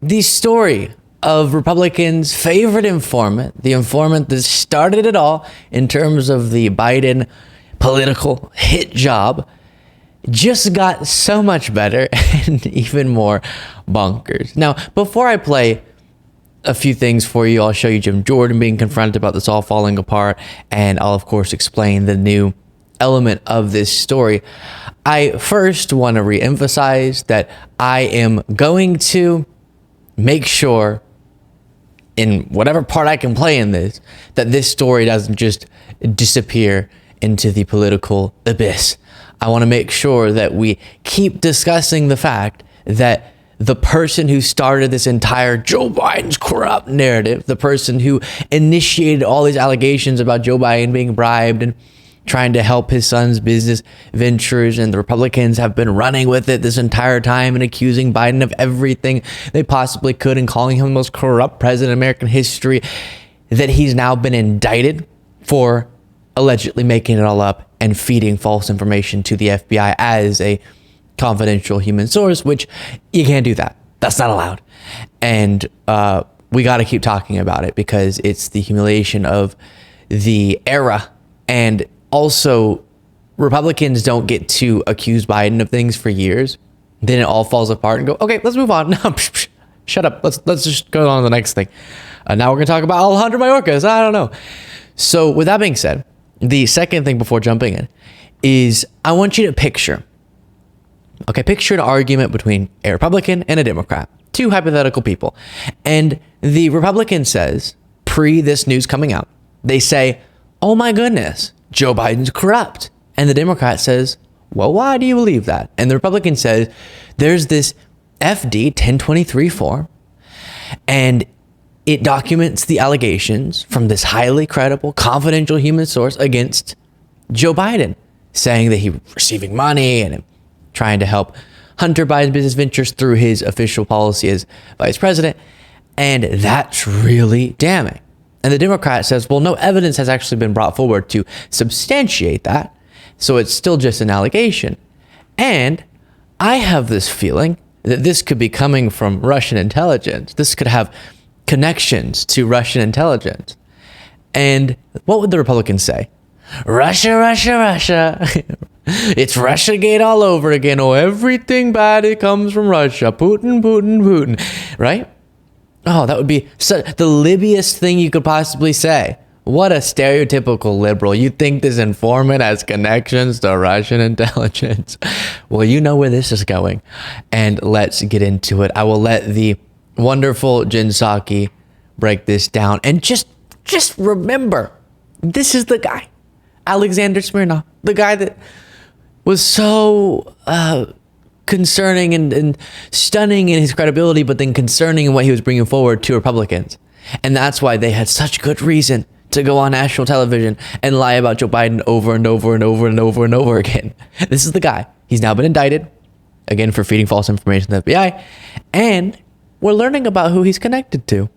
the story of Republicans' favorite informant, the informant that started it all in terms of the Biden political hit job, just got so much better and even more bonkers. Now, before I play a few things for you, I'll show you Jim Jordan being confronted about this all falling apart, and I'll of course explain the new element of this story. I first want to re-emphasize that I am going to make sure, in whatever part I can play in this, that this story doesn't just disappear into the political abyss. I want to make sure that we keep discussing the fact that the person who started this entire Joe Biden's corrupt narrative, the person who initiated all these allegations about Joe Biden being bribed and trying to help his son's business ventures, and the Republicans have been running with it this entire time and accusing Biden of everything they possibly could and calling him the most corrupt president in American history, that he's now been indicted for allegedly making it all up and feeding false information to the FBI as a confidential human source, which you can't do that. That's not allowed. And we got to keep talking about it because it's the humiliation of the era. And also, Republicans don't get to accuse Biden of things for years. Then it all falls apart and go, okay, let's move on. No, shut up. Let's just go on to the next thing. Now we're going to talk about Alejandro Mayorkas. I don't know. So with that being said, the second thing before jumping in is I want you to picture an argument between a Republican and a Democrat, two hypothetical people. And the Republican says, pre this news coming out, they say, oh my goodness, Joe Biden's corrupt. And the Democrat says, well, why do you believe that? And the Republican says, there's this FD 1023 form, and it documents the allegations from this highly credible, confidential human source against Joe Biden, saying that he was receiving money and trying to help Hunter Biden's business ventures through his official policy as vice president. And that's really damning. And the Democrat says, well, no evidence has actually been brought forward to substantiate that. So it's still just an allegation. And I have this feeling that this could be coming from Russian intelligence. This could have connections to Russian intelligence. And what would the Republicans say? Russia, Russia, Russia. It's Russiagate all over again. Oh, everything bad, it comes from Russia. Putin, Putin, Putin. Right? Oh, that would be the libbiest thing you could possibly say. What a stereotypical liberal. You think this informant has connections to Russian intelligence? Well, you know where this is going. And let's get into it. I will let the wonderful Jen Psaki break this down. And just remember, this is the guy, Alexander Smirnov, the guy that was so concerning and stunning in his credibility, but then concerning in what he was bringing forward to Republicans. And that's why they had such good reason to go on national television and lie about Joe Biden over and over and over and over and over again. This is the guy. He's now been indicted, again, for feeding false information to the FBI. And we're learning about who he's connected to.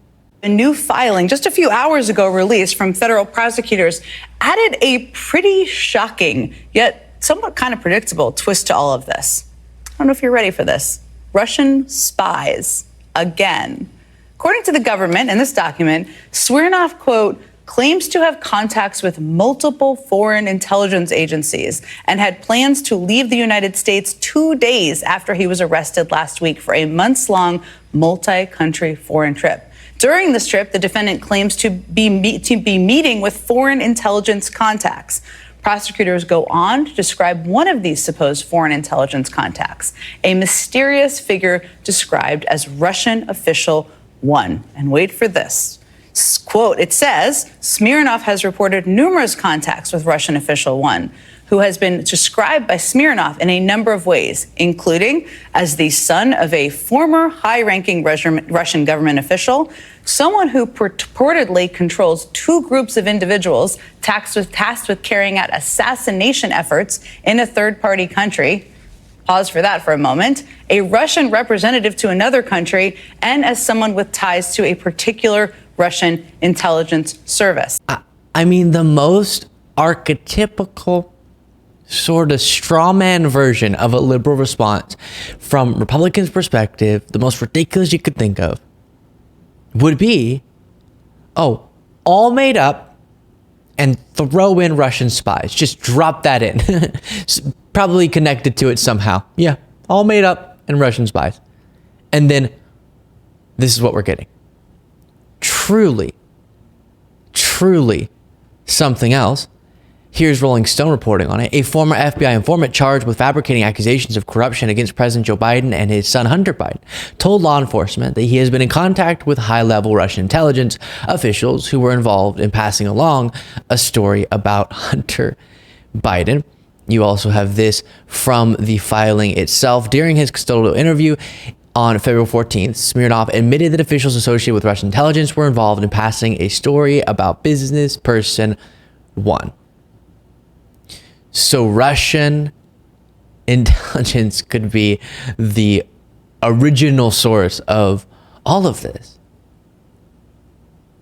A new filing just a few hours ago released from federal prosecutors added a pretty shocking, yet somewhat kind of predictable twist to all of this. I don't know if you're ready for this. Russian spies again. According to the government in this document, Smirnov, quote, claims to have contacts with multiple foreign intelligence agencies and had plans to leave the United States 2 days after he was arrested last week for a months-long multi-country foreign trip. During this trip, the defendant claims to be meeting with foreign intelligence contacts. Prosecutors go on to describe one of these supposed foreign intelligence contacts, a mysterious figure described as Russian Official 1. And wait for this. Quote, it says, Smirnov has reported numerous contacts with Russian Official 1, who has been described by Smirnov in a number of ways, including as the son of a former high-ranking Russian government official, someone who purportedly controls two groups of individuals tasked with carrying out assassination efforts in a third-party country. Pause for that for a moment. A Russian representative to another country, and as someone with ties to a particular Russian intelligence service. I mean, the most archetypical sort of straw man version of a liberal response from Republicans' perspective, the most ridiculous you could think of, would be, oh, all made up and throw in Russian spies. Just drop that in. Probably connected to it somehow. Yeah, all made up and Russian spies. And then this is what we're getting. Truly something else. Here's Rolling Stone reporting on it. A former FBI informant charged with fabricating accusations of corruption against President Joe Biden and his son Hunter Biden told law enforcement that he has been in contact with high-level Russian intelligence officials who were involved in passing along a story about Hunter Biden. You also have this from the filing itself. During his custodial interview on February 14th, Smirnov admitted that officials associated with Russian intelligence were involved in passing a story about business person 1. So Russian intelligence could be the original source of all of this.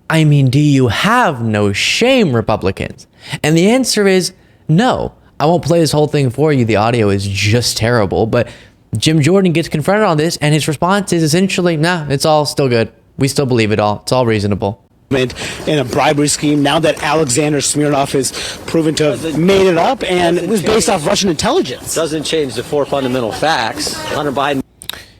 I mean, do you have no shame, Republicans? And the answer is no. I won't play this whole thing for you. The audio is just terrible. But Jim Jordan gets confronted on this, and his response is essentially, nah, it's all still good. We still believe it all. It's all reasonable. In a bribery scheme, now that Alexander Smirnov is proven to have made it up, and it was based off Russian intelligence. Doesn't change the 4 fundamental facts. Hunter Biden.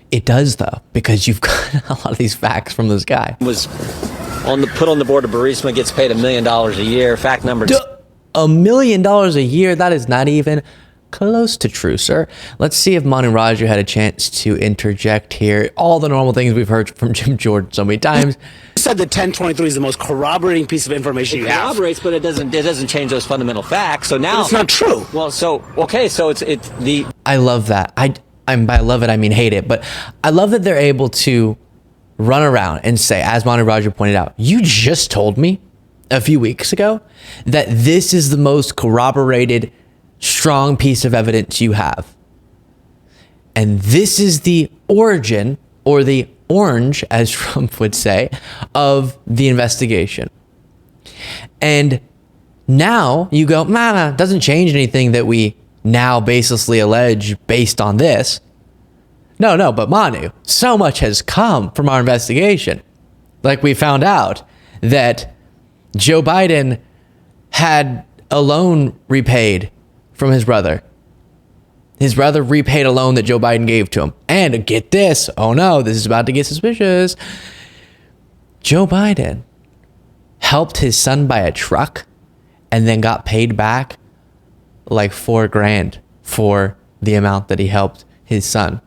It does, though, because you've got a lot of these facts from this guy. Was put on the board of Burisma, gets paid $1 million a year. Fact number $1 million a year? That is not even close to true, sir. Let's see if Manu Raju had a chance to interject here. All the normal things we've heard from Jim Jordan so many times. You said that 1023 is the most corroborating piece of information you have. It corroborates, but it doesn't change those fundamental facts. So now but it's not true. Well, so okay, so it's the. I love that. I by love it, I mean hate it, but I love that they're able to run around and say, as Manu Raju pointed out, you just told me a few weeks ago that this is the most corroborated, strong piece of evidence you have. And this is the origin, or the orange, as Trump would say, of the investigation. And now you go, nah, doesn't change anything that we now baselessly allege based on this. No, but Manu, so much has come from our investigation. Like we found out that Joe Biden had a loan repaid from his brother. His brother repaid a loan that Joe Biden gave to him. And get this, oh no, this is about to get suspicious. Joe Biden helped his son buy a truck and then got paid back like $4,000 for the amount that he helped his son.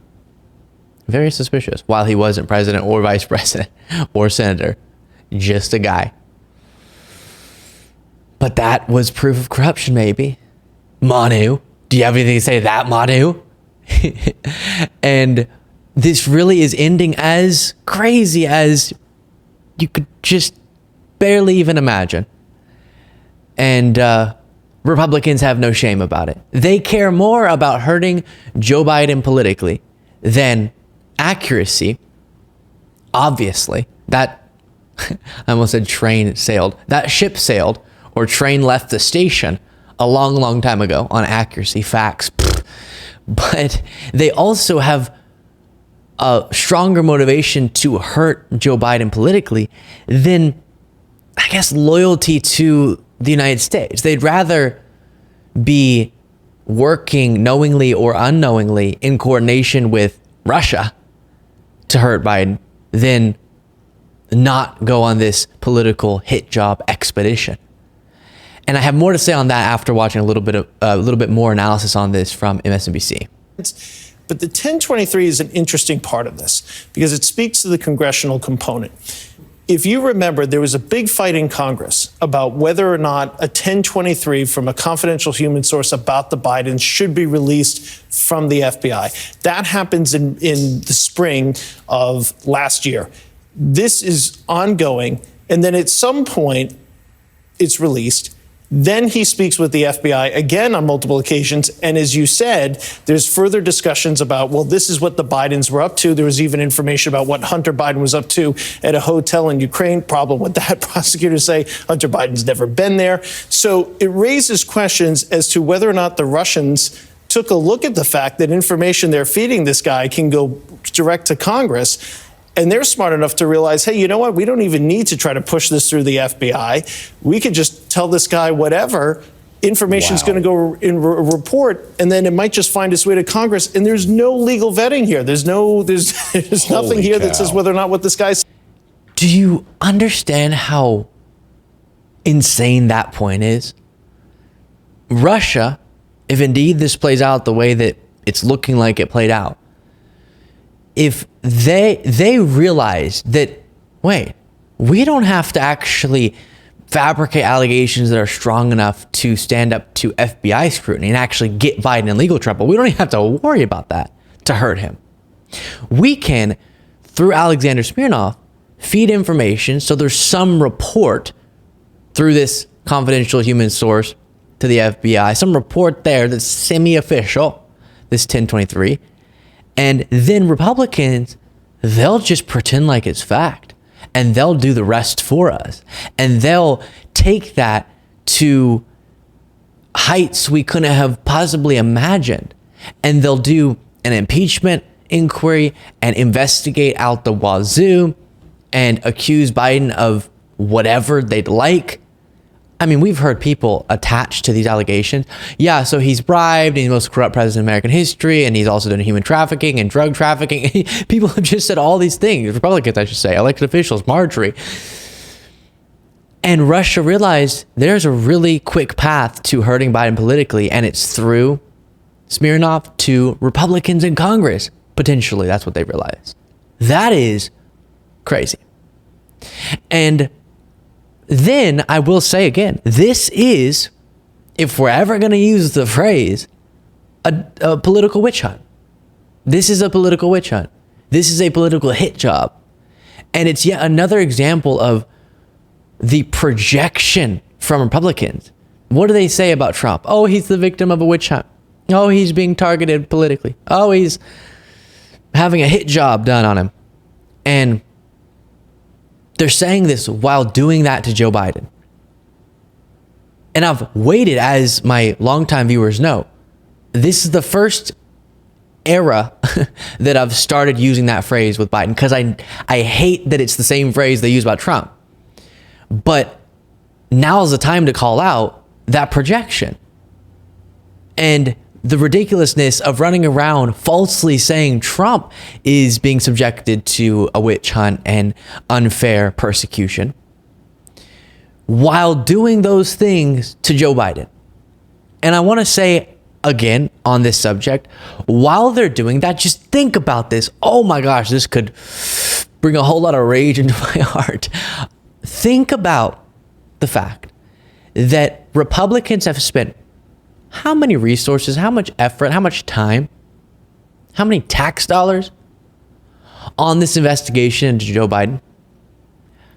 Very suspicious. While he wasn't president or vice president or senator, just a guy. But that was proof of corruption, maybe. Manu, do you have anything to say to that, Manu? And this really is ending as crazy as you could just barely even imagine. And Republicans have no shame about it. They care more about hurting Joe Biden politically than accuracy. Obviously, that I almost said train sailed. That ship sailed, or train left the station a long time ago on accuracy, facts. But they also have a stronger motivation to hurt Joe Biden politically than, I guess, loyalty to the United States. They'd rather be working knowingly or unknowingly in coordination with Russia to hurt Biden than not go on this political hit job expedition. And I have more to say on that after watching a little bit more analysis on this from MSNBC. But the 1023 is an interesting part of this because it speaks to the congressional component. If you remember, there was a big fight in Congress about whether or not a 1023 from a confidential human source about the Bidens should be released from the FBI. That happens in the spring of last year. This is ongoing, and then at some point, it's released. Then he speaks with the FBI again on multiple occasions. And as you said, there's further discussions about, well, this is what the Bidens were up to. There was even information about what Hunter Biden was up to at a hotel in Ukraine. Problem with that, prosecutors say Hunter Biden's never been there. So it raises questions as to whether or not the Russians took a look at the fact that information they're feeding this guy can go direct to Congress. And they're smart enough to realize, hey, you know what? We don't even need to try to push this through the FBI. We could just tell this guy whatever. Information's going to go in a report, and then it might just find its way to Congress. And there's no legal vetting here. There's nothing here that says whether or not what this guy's. Do you understand how insane that point is? Russia, if indeed this plays out the way that it's looking like it played out, if they realize that, wait, we don't have to actually fabricate allegations that are strong enough to stand up to FBI scrutiny and actually get Biden in legal trouble. We don't even have to worry about that to hurt him. We can, through Alexander Smirnov, feed information so there's some report through this confidential human source to the FBI, some report there that's semi-official, this 1023, and then Republicans, they'll just pretend like it's fact, and they'll do the rest for us, and they'll take that to heights we couldn't have possibly imagined, and they'll do an impeachment inquiry and investigate out the wazoo and accuse Biden of whatever they'd like. I mean, we've heard people attached to these allegations. Yeah, so he's bribed, and he's the most corrupt president in American history, and he's also done human trafficking and drug trafficking. People have just said all these things. Republicans, I should say, elected officials, Marjorie. And Russia realized there's a really quick path to hurting Biden politically, and it's through Smirnov to Republicans in Congress. Potentially, that's what they realized. That is crazy. And then I will say again, this is, if we're ever going to use the phrase, a political witch hunt. This is a political witch hunt. This is a political hit job. And it's yet another example of the projection from Republicans. What do they say about Trump? Oh, he's the victim of a witch hunt. Oh, he's being targeted politically. Oh, he's having a hit job done on him. And they're saying this while doing that to Joe Biden. And I've waited, as my longtime viewers know, this is the first era that I've started using that phrase with Biden, because I hate that it's the same phrase they use about Trump. But now's the time to call out that projection and the ridiculousness of running around falsely saying Trump is being subjected to a witch hunt and unfair persecution while doing those things to Joe Biden. And I want to say again on this subject, while they're doing that, just think about this. Oh my gosh, this could bring a whole lot of rage into my heart. Think about the fact that Republicans have spent how many resources, how much effort, how much time, how many tax dollars on this investigation into Joe Biden?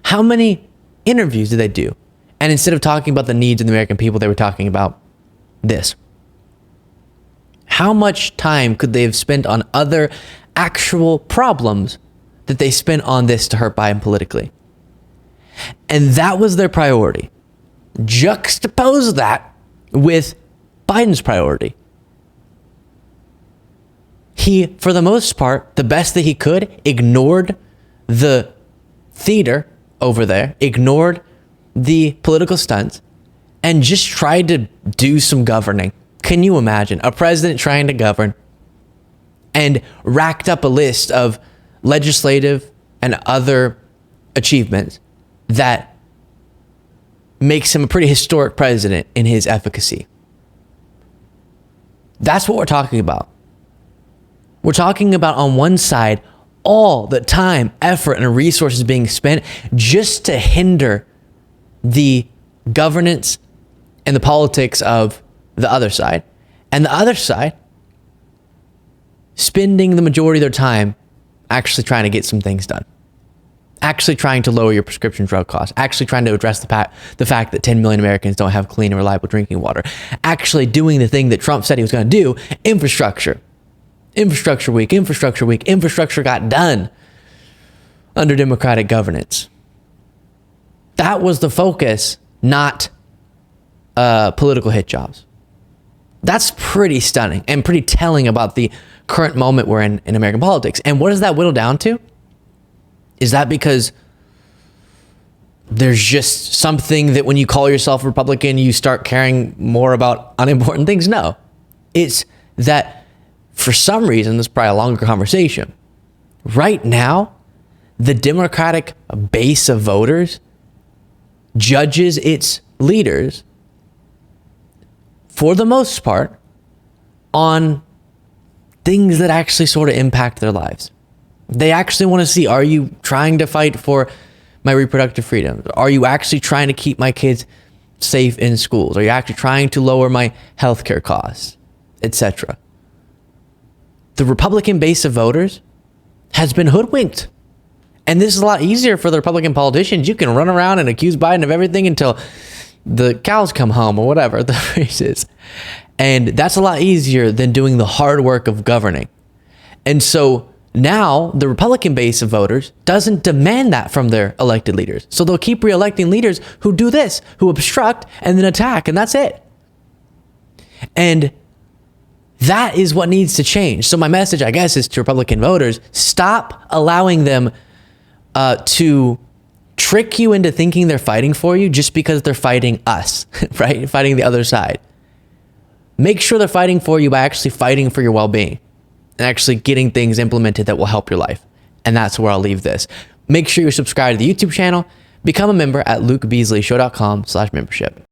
How many interviews did they do? And instead of talking about the needs of the American people, they were talking about this. How much time could they have spent on other actual problems that they spent on this to hurt Biden politically? And that was their priority. Juxtapose that with Biden's priority. He, for the most part, the best that he could, ignored the theater over there, ignored the political stunts, and just tried to do some governing. Can you imagine a president trying to govern and racked up a list of legislative and other achievements that makes him a pretty historic president in his efficacy? That's what we're talking about. We're talking about, on one side, all the time, effort, and resources being spent just to hinder the governance and the politics of the other side. And the other side spending the majority of their time actually trying to get some things done. actually trying to lower your prescription drug costs, actually trying to address the fact that 10 million Americans don't have clean and reliable drinking water, actually doing the thing that Trump said he was going to do, infrastructure. Infrastructure week, infrastructure week, infrastructure got done under Democratic governance. That was the focus, not political hit jobs. That's pretty stunning and pretty telling about the current moment we're in American politics. And what does that whittle down to? Is that because there's just something that when you call yourself Republican, you start caring more about unimportant things? No. It's that for some reason, this is probably a longer conversation. Right now, the Democratic base of voters judges its leaders, for the most part, on things that actually sort of impact their lives. They actually want to see, are you trying to fight for my reproductive freedoms? Are you actually trying to keep my kids safe in schools? Are you actually trying to lower my healthcare costs, etc.? The Republican base of voters has been hoodwinked. And this is a lot easier for the Republican politicians. You can run around and accuse Biden of everything until the cows come home, or whatever the phrase is. And that's a lot easier than doing the hard work of governing. And so now the Republican base of voters doesn't demand that from their elected leaders. So they'll keep re-electing leaders who do this, who obstruct and then attack, and that's it. And that is what needs to change. So my message, I guess, is to Republican voters: stop allowing them to trick you into thinking they're fighting for you just because they're fighting us, right? Fighting the other side. Make sure they're fighting for you by actually fighting for your well-being and actually getting things implemented that will help your life. And that's where I'll leave this. Make sure you subscribe to the YouTube channel. Become a member at lukebeasleyshow.com/membership.